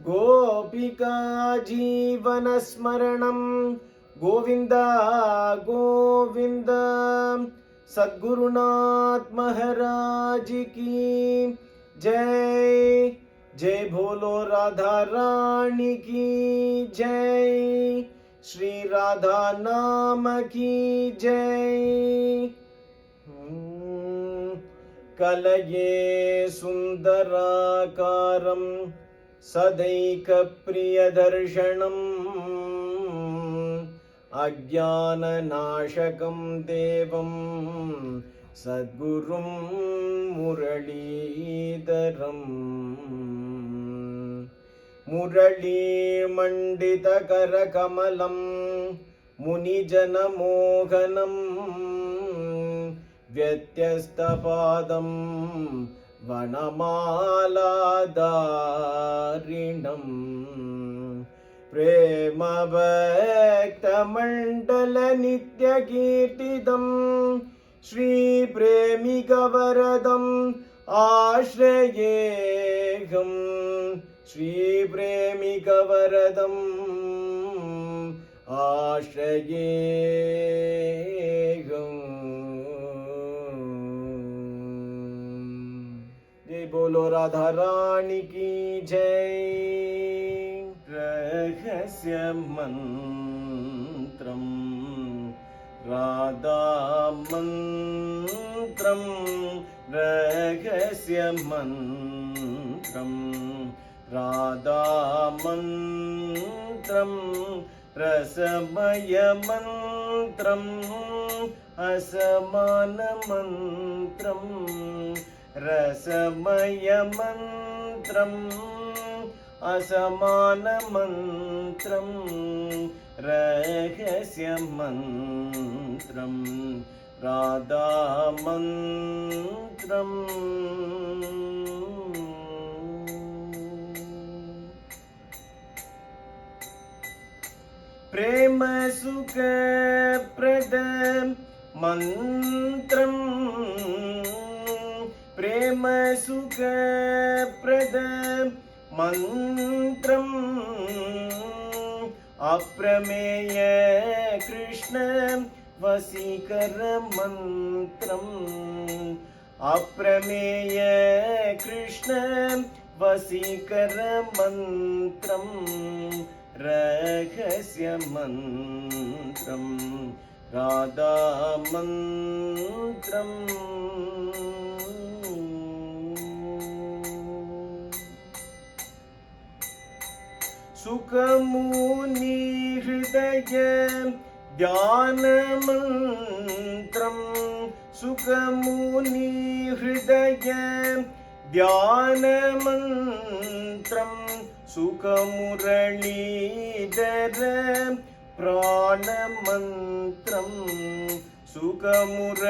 गोपिका जीवनस्मरणं गोविन्द गोविन्द। सद्गुरुनाथ महाराज की जय। जय बोलो राधा रानी की जय। श्री राधा नाम की जय। कलये सुन्दराकारं सदैकप्रियदर्शनम् अज्ञाननाशकं देवं सद्गुरुं मुरलीधरम्। मुरलीमण्डितकरकमलं मुनिजनमोहनं व्यत्यस्तपादं वनमालाधारिणम्। प्रेमभक्तमण्डलनित्यकीर्तितं श्रीप्रेमिकवरदम् आश्रयेऽहं। श्रीप्रेमिकवरदम् आश्रयेऽहम्। जय बोलो राधा रानी की जय। रहस्य मंत्रम राधा मंत्रम रहस्य मंत्रम राधा मंत्रम रसमय मंत्रम असमान मंत्रम रसमय मंत्रम असमान मंत्रम रहस्य मंत्रम राधा मंत्रम। प्रेम सुख प्रद मंत्रम प्रेम सुख प्रद मंत्रम अप्रमेय कृष्ण वसीकर मंत्रम अप्रमेय कृष्ण वसीकर मंत्रम रहस्य मंत्रम राधा मंत्रम। सुखमुनि हृदय ध्यान मंत्रम सुखमुनि हृदय ध्यान मंत्रम सुखमुरलीधर प्राण मंत्रम सुखमुरलीधर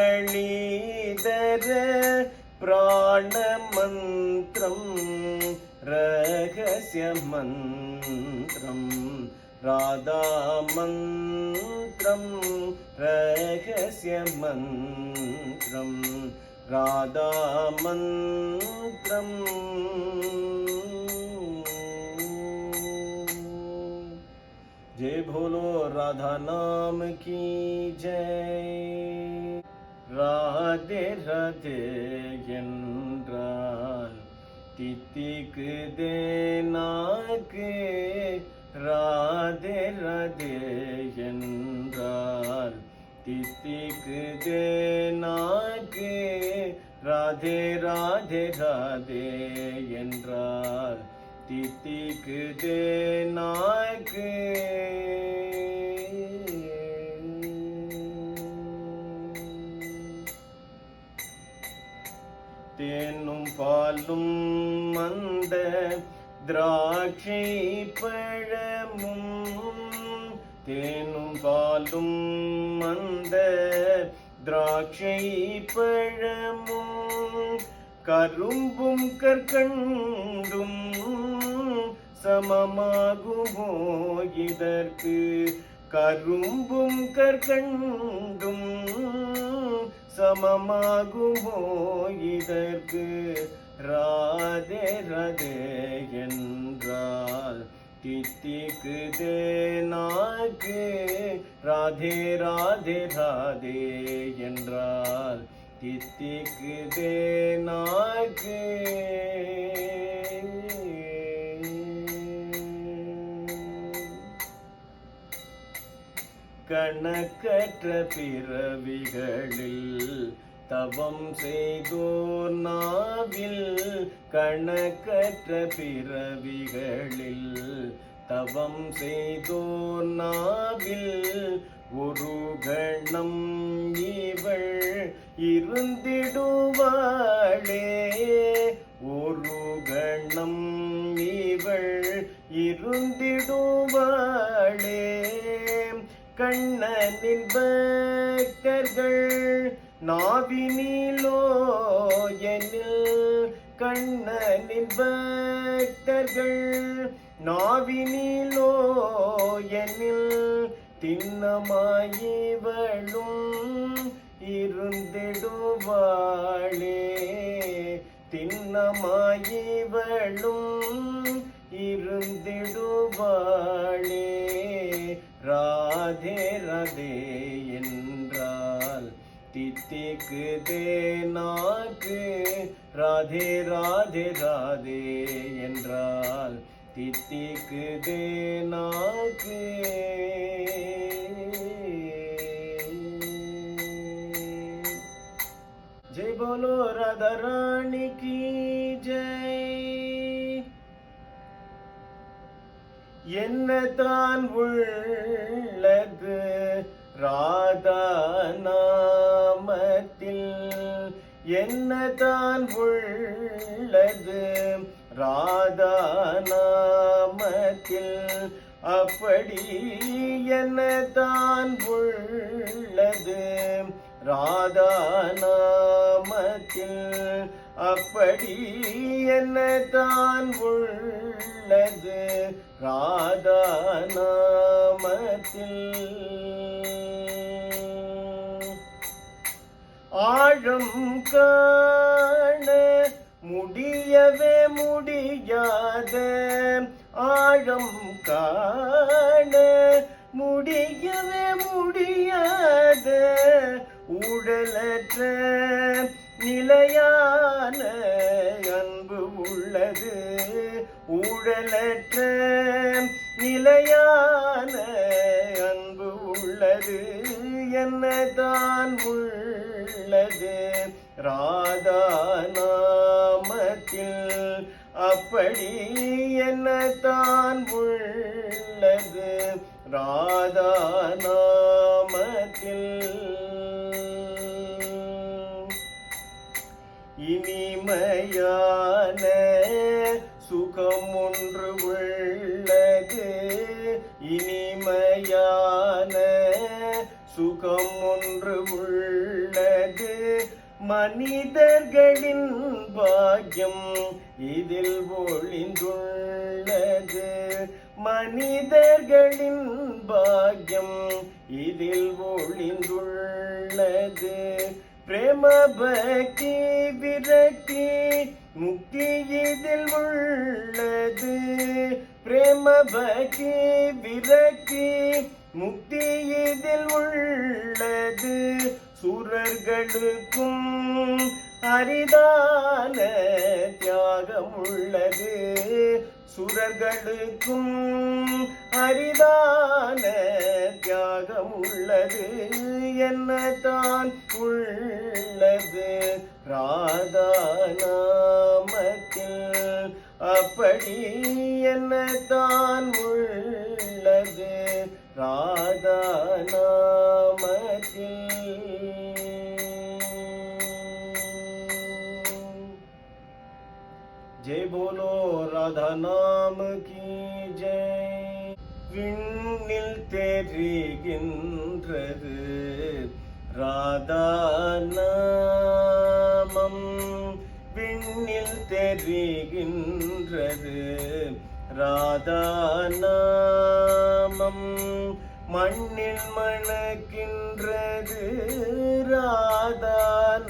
प्राण मंत्रम रहस्य मंत्रम राधा मंत्रम रहस्य मंत्रम राधा मंत्रम। जय बोलो राधा नाम की जय। राधे राधे என்றால் தித்திக்குதே நாக்கு ராதே ராதே என்றால் தித்திக்குதே நாக்கு ராதே ராதே ராதே என்றால் தித்திக்குதே நாக்கு தேனும் பாலும் மந்த திராட்சை பழமும் தேனும் பாலும் மந்த திராட்சை பழமும் கரும்பும் கற்கண்டும் சமமாகுமோ இதற்கு கரும்பும் கற்கண்டும் சமமாகுமோ இதற்கு ராதே ராதே என்றார் தித்திக்குதே நாக்கு ராதே ராதே ராதே என்றால் தித்திக்குதே நாக்கு. கணக்கற்ற பிறவிகளில் தவம் செய்தோர் நாவில், கணக்கற்ற பிறவிகளில் தவம் செய்தோர் நாவில், ஒரு கணம் இவள் இருந்திடுவாளே, ஒரு கணம் இவள் இருந்திடுவாளே. கண்ணனின் பக்தர்கள் நாவினிலோ எனில், கண்ணனின் பக்தர்கள் நாவினிலோ எனில், திண்ணமாயிவளும் இருந்திடுவாளே, திண்ணமாயிவளும் இருந்திடுவாளே. ராதே ராதே என்றால் தித்திக்குதே நாக்கு, ராதே ராதே ராதே என்றால் தித்திக்குதே நாக்கு. ஜெய் போலோ ராதா ராணி கி ஜெய். என்னதான் உள்ளது ராதா நாமத்தில், என்னதான் உள்ளது ராதா நாமத்தில், அப்படி என்னதான் உள்ளது ராதா நாமத்தில், அப்படி என்னதான் உள்ளது ராதா நாமத்தில். ஆழம் காண முடியவே முடியாத, ஆழம் காண முடியவே முடியாத, ஊழலற்ற நிலையான அன்பு உள்ளது, ஊழலற்ற நிலையான அன்பு உள்ளது, என்னதான் உள்ளது ராதா நாமத்தில், அப்படி என்னதான் உள்ளது ராதா நாமத்தில். இனிமையான சுகம் ஒன்று உள்ளது, இனிமையான சுகம் ஒன்று உள்ளது, மனிதர்களின் பாக்கியம் இதில் ஒளிந்துள்ளது, மனிதர்களின் பாக்கியம் இதில் ஒளிந்துள்ளது. பிரேம பக்தி விரக்தி முக்தி இதில் உள்ளது, பிரேம பக்தி விரக்தி முக்தி இதில் உள்ளது. சூரர்களுக்கும் அரிதான தியாகம் உள்ளது, சுரர்களுக்கும் அரிதான தியாகம் உள்ளது, என்னதான் உள்ளது ராதா நாமத்தில், அப்படி என்னதான் உள்ளது ராதா நாமத்தில். जय बोलो राधा नाम की जय. விண்ணில் தெரிகின்றது ராதா நாமம், விண்ணில் தெரிகின்றது ராதா நாமம், மண்ணில் மணக்கின்றது ராதா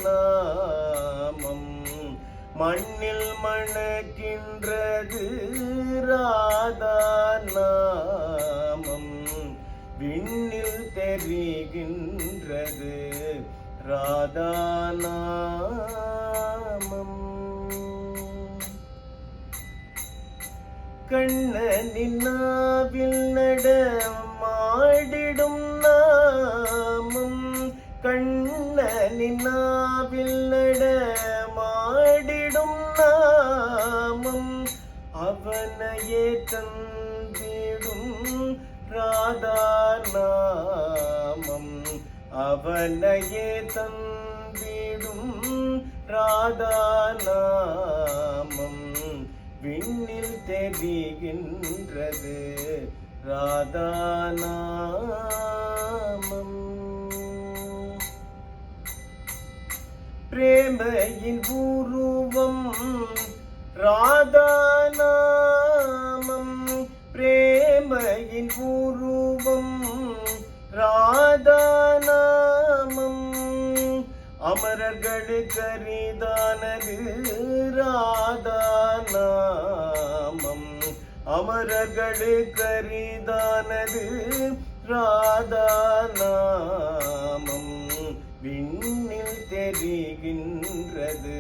நாமம், மண்ணில் மணக்கின்றது ராதா ராதா நாமம். கண்ணனின் நாவில் நடமாடிடும் நாமம், கண்ணனின் நாவில் நடமாடிடும் நாமம், அவனையே தந்திடும் ராதா நாமம், அவனையே தந்திடும் ராதா நாமம். விண்ணில் தெரிகின்றது ராதா நாமம். பிரேமையின் உருவம் ராதா நாமம், பிரேமையின் உருவம் ராதா நாமம். அமரர்களுக்கு அரிதானது ராதா நாமம், அமரர்களுக்கு அரிதானது ராதா நாமம். விண்ணில் தெரிகின்றது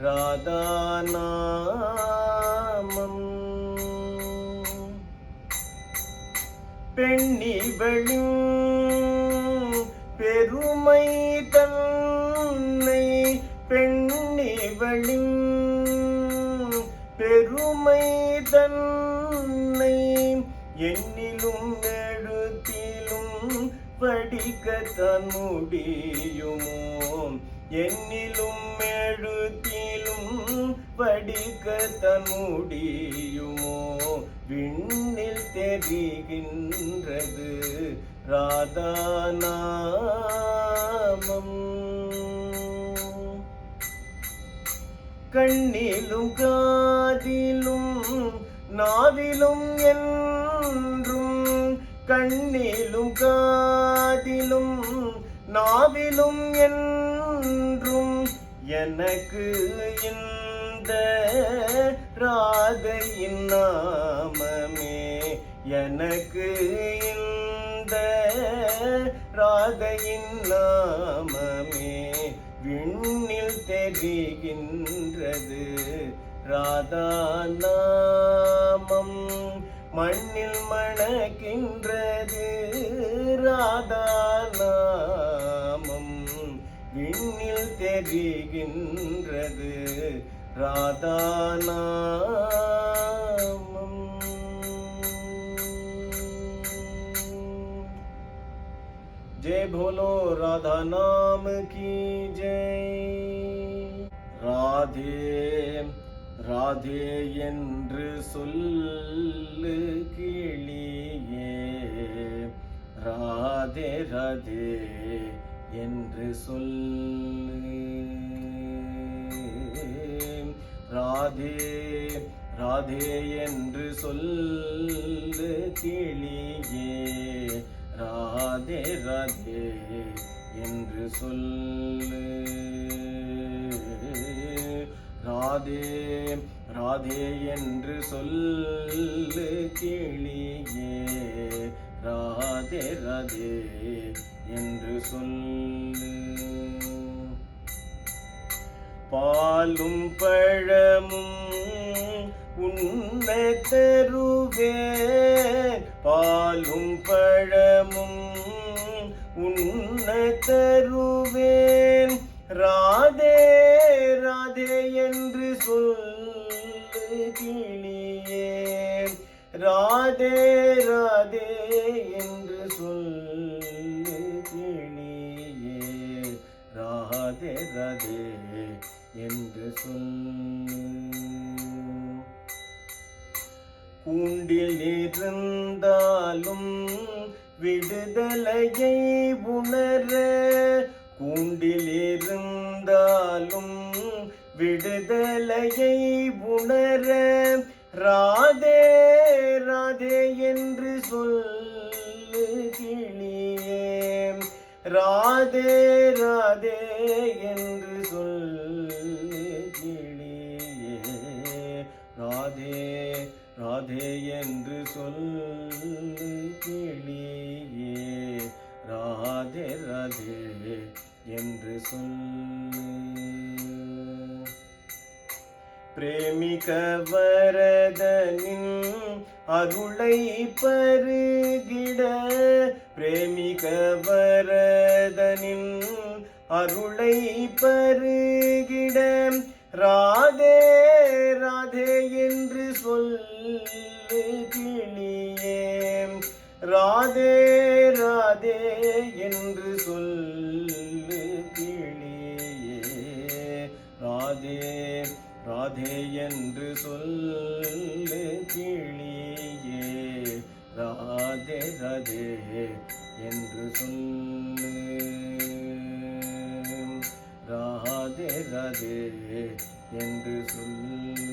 ராதா நாமம். பெண்ணிவளின் பெருமை தன்னை, பெண்ணிவளின் பெருமை தன்னை எண்ணிலும் எழுத்திலும் படிக்கத்தான் முடியுமோ, எண்ணிலும் எழுத்திலும் படிக்கத்தான் முடியுமோ. விண்ணில் தெரிகின்றது ராதா நாமம். கண்ணிலும் காதிலும் நாவிலும் என்றும், கண்ணிலும் காதிலும் நாவிலும் என்றும் எனக்கு இந்த ராதையின் நாமமே, எனக்கு இந்த ராதையின் நாமமே. விண்ணில் தெரிகின்றது ராதா நாமம், மண்ணில் மணக்கின்றது ராதா நாமம். விண்ணில் தெரிகின்றது ராதா நாமம். जय भोलो राधा नाम की जय. ராதே ராதே என்று சொல்லு கிளியே, ராதே ராதே என்று சொல்லு. ராதே ராதே என்று சொல்லு கிளியே, ராதே ராதே என்று சொல்லு. ராதே ராதே என்று சொல்லு கிளியே, ராதே ராதே என்று சொல்லு. பாலும் பழமும் உண்ண தருவேன், பாலும் பழமும் உண்ண தருவேன். ராதே ராதே என்று சொல்லு கிளியே, ராதே ராதே என்று சொல்லு கிளியே, ராதே ராதே என்று சொல்லு. கூண்டில் இருந்தாலும் விடுதலையை உணர, கூண்டில் இருந்தாலும் விடுதலையை உணர. ராதே ராதே என்று சொல்லு கிளியே, ராதே ராதே என்று சொல்லு கிளியே, ராதே ராதே என்று சொல்லு கிளியே, ராதே ராதே என்று சொல்லு. பிரேமிக வரதனின் அருளை பருகிட, பிரேமிக வரதனின் அருளை பருகிட, ராதே ராதே என்று சொல்லு கிளியே, ராதே ராதே என்று சொல்லு கிளியே, ராதே ராதே என்று சொல்லு கிளியே, ராதே ராதே என்று சொல்லு, ராதே ராதே என்று சொல்லு.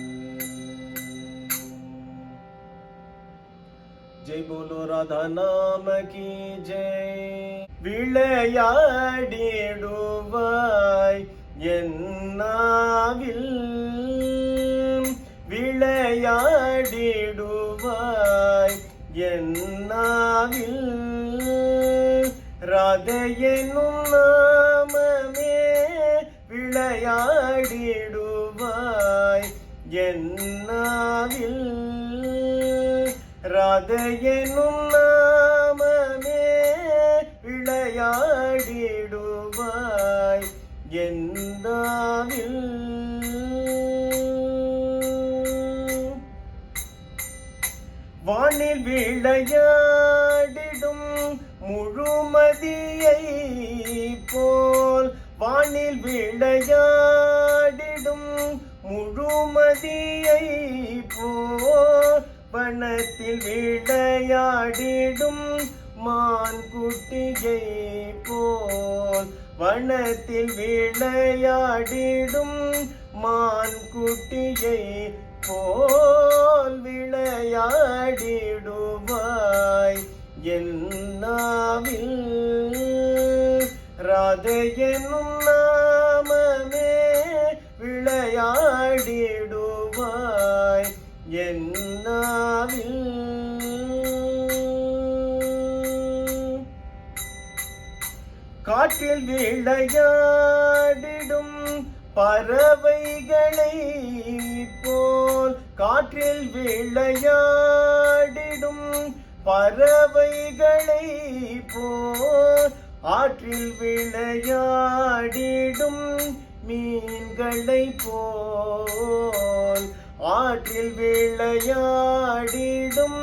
ஜெய் போலோ ராதா நாம கி ஜெய். விளையாடிடுவாய் என்னாவில், விளையாடிடுவாய் என்னாவில், ராதே என்னும் நாமமே விளையாடிடுவாய் என்னாவில், ராதே என்னும் நாமமே விளையாடிடுவாய் என்னாவில். வானில் விளையாடிடும் முழுமதியை போல், வானில் விளையாடிடும் முழுமதியை போல், வனத்தில் விளையாடிடும் மான் குட்டியை போல், வனத்தில் விளையாடிடும் மான் குட்டியை போல், விளையாடிடுவாய் என்னாவில், ராதே என்னும் நாமமே விளையாடிடுவாய் என்னாவில். காற்றில் விளையாடிடும் பறவைகளை போல், காற்றில் விளையாடிடும் பறவைகளை போல், ஆற்றில் விளையாடிடும் மீன்களை போல், ஆற்றில் விளையாடிடும்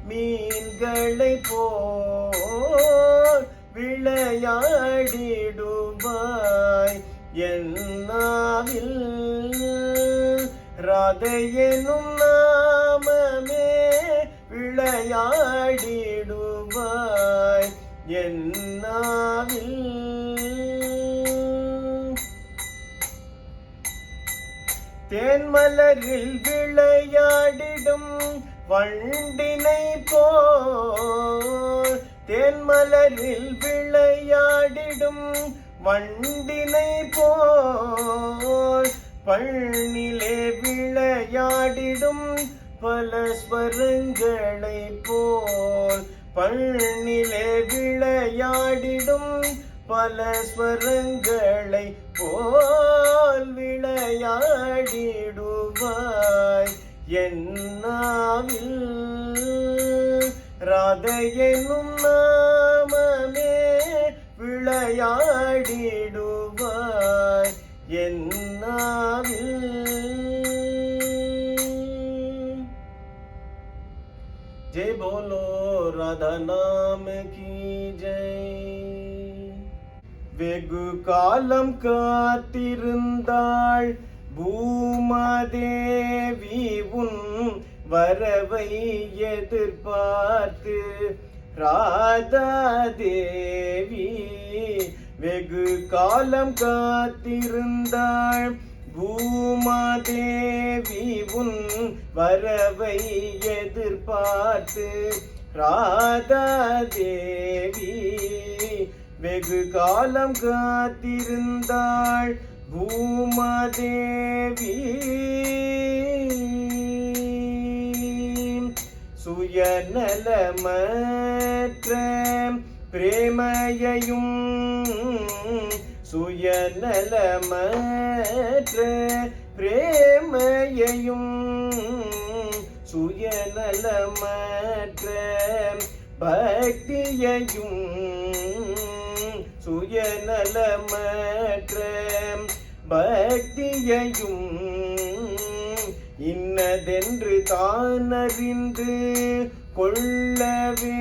மீன்களை போல், விளையாடிடுவாய் என்னாவில், ராதே எனும் நாமமே விளையாடிடுவாய் என்னாவில். தேன்மலரில் விளையாடிடும் வண்டினை போல், தேன்மலரில் விளையாடிடும் வண்டினை போல், பள்ளிலே விளையாடிடும் பலஸ்வரங்களை போல், பள்ளிலே விளையாடிடும் பலஸ்வரங்களை போல், விளையாடிடுவாய் என்னாவில், ராதே எனும் நாமமே விளையாடிடுவாய் என்னாவில். ஜெய் போலோ ராதா நாம கி ஜெய். வெகு காலம் காத்திருந்தாள் பூமாதேவி உன் வரவை எதிர்பார்த்து, ராதாதேவி வெகு காலம் காத்திருந்தாள் பூமாதேவி உன் வரவை எதிர்பார்த்து, ராதாதேவி வெகு காலம் காத்திருந்தாள் பூமாதேவி. சுயநலமற்ற பிரேமையையும் சுயநலமற்ற பிரேமையையும் சுயநலமற்ற பக்தியையும் சுயநலமற்ற பக்தியையும் இன்னதென்று தான் அறிந்து கொள்ளவே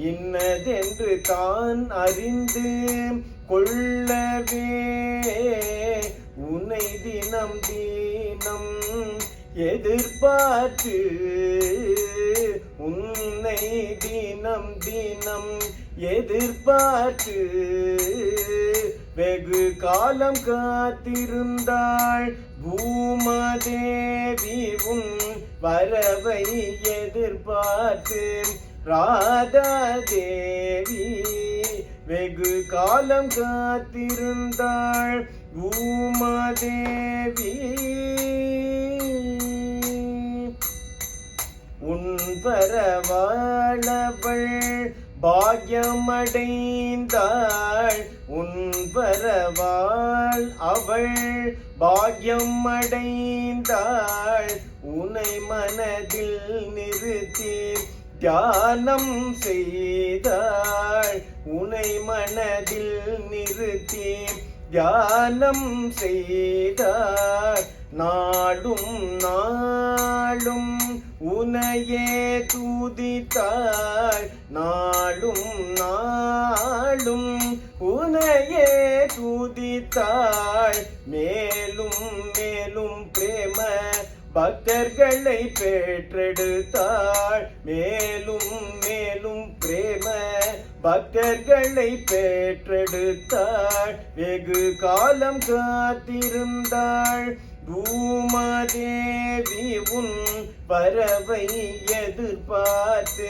இன்னதென்று தான் அறிந்து கொள்ளவே உன்னை தினம் தினம் எதிர்பார்த்து உன்னை தினம் தினம் எதிர்பார்த்து வெகு காலம் காத்திருந்தாள் பூமாதேவி உன் வரவை எதிர்பார்த்து ராதாதேவி வெகு காலம் காத்திருந்தாள் பூமாதேவி உன் வரவாளவள் பாக்யமடைந்தாள் உன் வரவாள் அவள் பாக்யமடைந்தாள் உன்னை மனதில் நிறுத்தி தியானம் செய்தாள் உன்னை மனதில் நிறுத்தி தியானம் செய்தாள் நாடும் நாளும் உனையே துதித்தாள் நாளும் நாளும் உனையே துதித்தாள் மேலும் மேலும் பிரேம பக்தர்களை பெற்றெடுத்தாள் மேலும் மேலும் பிரேம பக்தர்களை பெற்றெடுத்தாள் வெகு காலம் காத்திருந்தாள் பூமாதேவி உன் வரவை எதிர்பார்த்து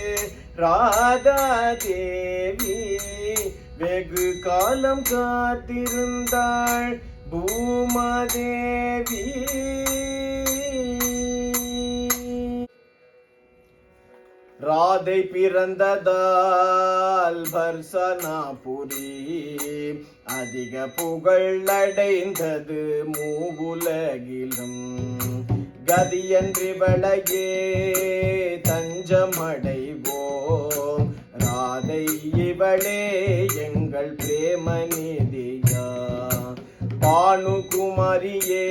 ராதாதேவி வெகு காலம் காத்திருந்தாள் பூமாதேவி ராதை பிறந்ததால் பர்சனாபுரி அதிக புகழ் அடைந்தது மூவுலகிலும் கதியன்றிவளையே தஞ்சமடைவோம் ராதை இவளே எங்கள் பிரேமநிதியா பானுகுமாரியே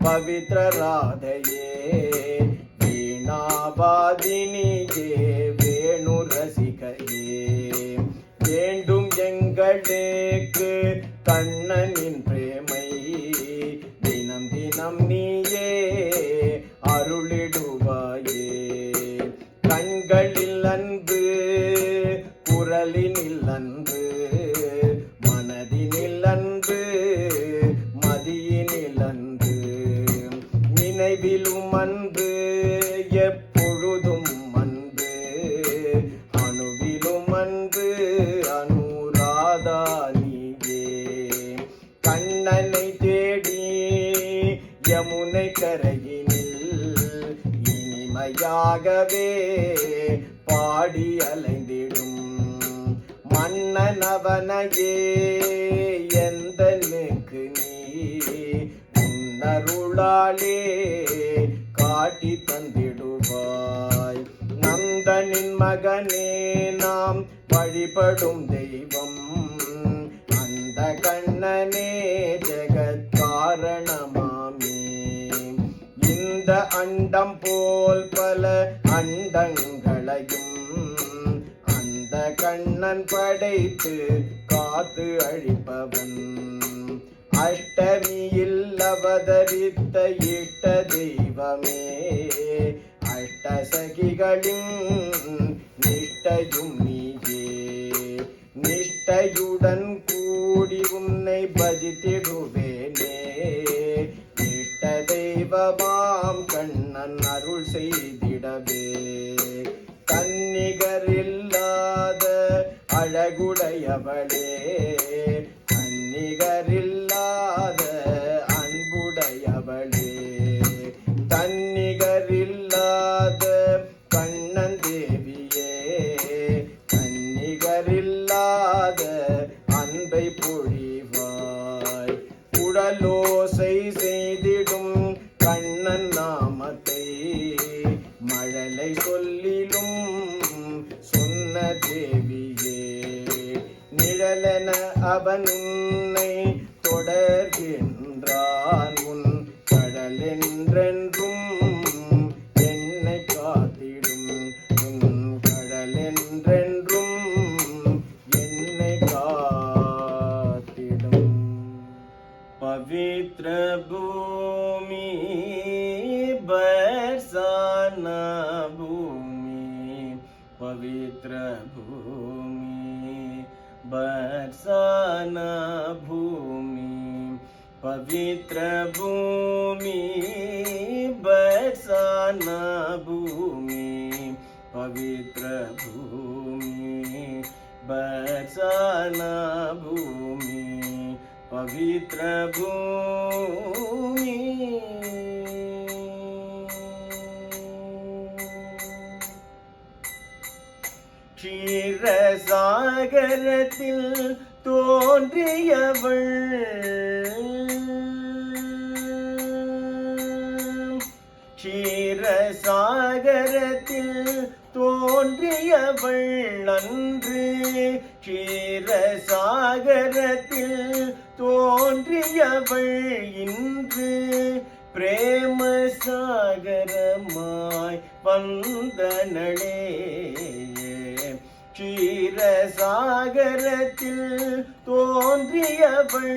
பவித்ர ராதையே வீணாவாதினியே வேணு ரசிகையே வேண்டும் எங்களுக்கு கண்ணனின் பிரேமை தினம் தினம் நீயே அருளிடுவாயே கண்களில் அன்பு குரலினில் அன்பு மனதினில் அன்பு மதியினில் அன்பு நினைவிலும் அன்பு எப்பொழுதும் அன்பு அணுவிலும் அன்பு அனுராதா நீயே கண்ணனை தேடி யமுனை கரையினில் இனிமையாகவே பாடி அலைந்திடும் மன்னனவனையே எந்தனுக்கு நீ உன்னருளாலே காட்டி தந்திடுவாய் நந்தனின் மகனே நாம் வழிபடும் தெய்வம் அந்த கண்ணனே ஜெகத் காரணமாமே இந்த அண்டம் போல் பல அண்டங்களையும் அந்த கண்ணன் படைத்து காத்து அழிப்பவன் அஷ்டமியில் அவதரித்த இஷ்ட தெய்வமே அஷ்டசகிகளின் நிஷ்டையும் நீயே நிஷ்டையுடன் கூடி உன்னை பஜித்திடுவேனே இஷ்ட தெய்வமாம் கண்ணன் அருள் செய்திடவே தன்னிகரில்லாத அழகுடையவளே தன்னிகரில்லாத அன்புடையவளே தன்னிகரில்லாத கண்ணன் தேவியே தன்னிகரில்லாத அன்பை அவன் உன்னை தொடர்கின்றான் உன் கடல் என்றென்றும் என்னை காத்திடும் உன் கடல் என்றென்றும் என்னை காத்திடும் पवित्र भूमि बरसाना भूमि पवित्र भूमि बरसाना भूमि पवित्र भूमि बरसाना भूमि पवित्र भूमि बरसाना भूमि पवित्र भूमि क्षीरसागरத்தில் தோன்றியவள் क्षीरसागरத்தில் தோன்றியவள் அன்று क्षीरसागरத்தில் தோன்றியவள் இன்று பிரேம சாகரமாய் வந்தனளே क्षीरसागरத்தில் தோன்றியவள்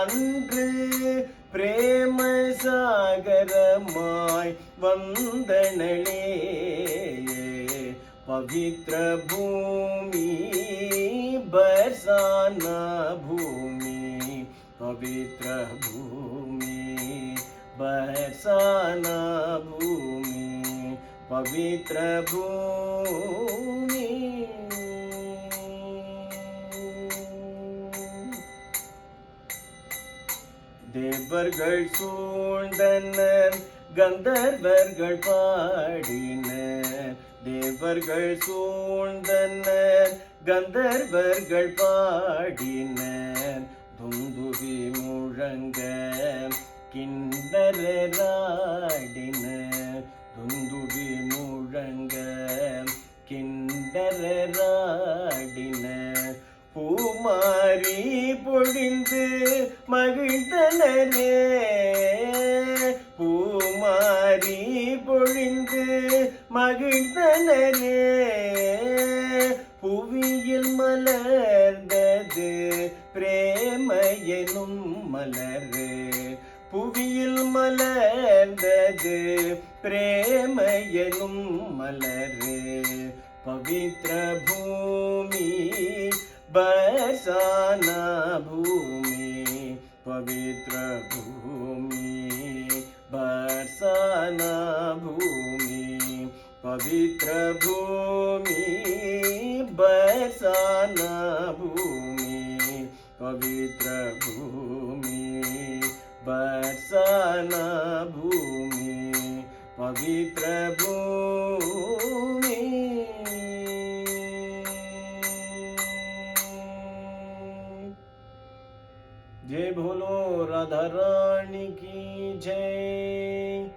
அன்று பிரேம சாகரமாய் வந்தனளே पवित्र भूमि बरसाना भूमि पवित्र भूमि बरसाना भूमि पवित्र भूमि தேவர்கள் சூழ்ந்தனர் கந்தர்வர்கள் பாடினர் தேவர்கள் சூழ்ந்தனர் கந்தர்வர்கள் பாடினர் துந்துவி முழங்க கிண்ணறாடினர் துந்துவி முழங்க கிண்ணறாடினர் பூமாரி பொழிந்து மகிழ்ந்தனரே பூமாரி பொழிந்து மகிழ்ந்தனரே புவியில் மலர்ந்தது பிரேம எனும் மலரு புவியில் மலர்ந்தது பிரேம எனும் மலரு पवित्र भूमि बरसाना भूमि पवित्र भूमि बरसाना भूमि पवित्र भूमि बरसाना भूमि पवित्र भूमि बरसाना भूमि पवित्र भूमि जय भोलो राधा रानी की जय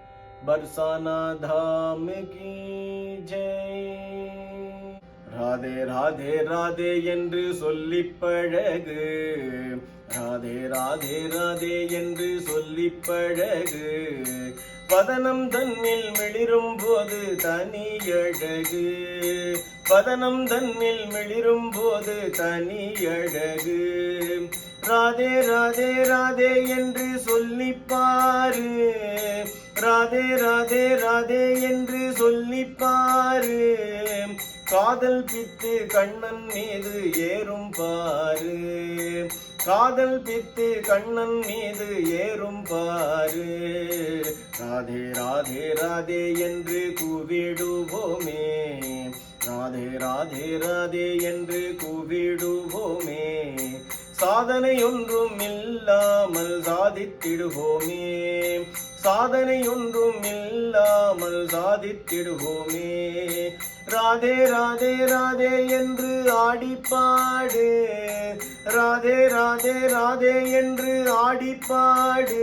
बरसाना धाम की जय राधे राधे राधे என்று சொல்லி பழகு ராதே ராதே ராதே என்று சொல்லி பழகு பதனம் தன்னில் மிளிரும் போது தனி அழகு பதனம் தன்னில் மிளிரும் போது தனி அழகு ராதே ராதே ராதே என்று சொல்லி பாரு ராதே ராதே ராதே என்று சொல்லி பாரு காதல் பித்து கண்ணன் மீது ஏறும் பாரு காதல் பித்து கண்ணன் மீது ஏறும் பாரு ராதே ராதே ராதே என்று கூவிடுவோமே ராதே ராதே ராதே என்று கூவிடுவோமே சாதனை ஒன்றும் இல்லாமல் சாதித்திடுவோமே சாதனை ஒன்றும் இல்லாமல் சாதித்திடுவோமே ராதே ராதே ராதே என்று ஆடிப்பாடு ராதே ராதே ராதே என்று ஆடிப்பாடு